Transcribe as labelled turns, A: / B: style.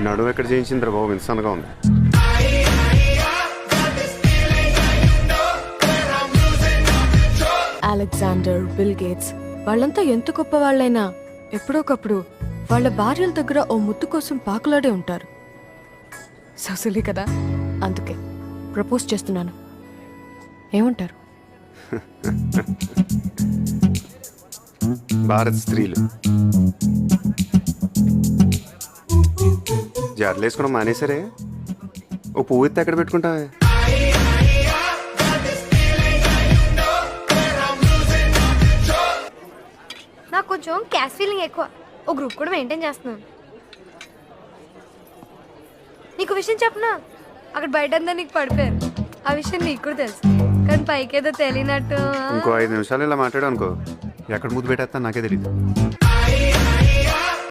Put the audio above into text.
A: నడుము ఎక్కడ చేయించిందిరా బాబు, ఇంత సన్నగా ఉంది.
B: అలెగ్జాండర్, బిల్ గేట్స్ వాళ్ళంతా ఎంత గొప్ప వాళ్ళైనా ఎప్పుడోకప్పుడు వాళ్ళ భార్యల దగ్గర ఓ ముద్దు కోసం పాకులాడే ఉంటారు. సొసలి కదా, అందుకే ప్రపోజ్ చేస్తున్నాను. ఏమంటారు?
A: భారత్ స్త్రీలు జాడలు వేసుకోవడం మానేసరే. ఓ పువ్వు ఎత్తి ఎక్కడ పెట్టుకుంటావే?
C: నాకు కొంచెం క్యాష్ ఫీలింగ్ ఎక్కువ. ఓ గ్రూప్ కూడా మెయింటైన్ చేస్తున్నాను. నీకు విషయం చెప్పనా, అక్కడ బయట అంతా నీకు పడిపోయారు. ఆ విషయం నీకు కూడా తెలుసు, కానీ పైకేదో తెలియనట్టు.
A: ఇంకో 5 నిమిషాలు ఇలా మాట్లాడావు అనుకో, ఎక్కడ ముద్దు పెట్టేస్తా నాకే తెలియదు.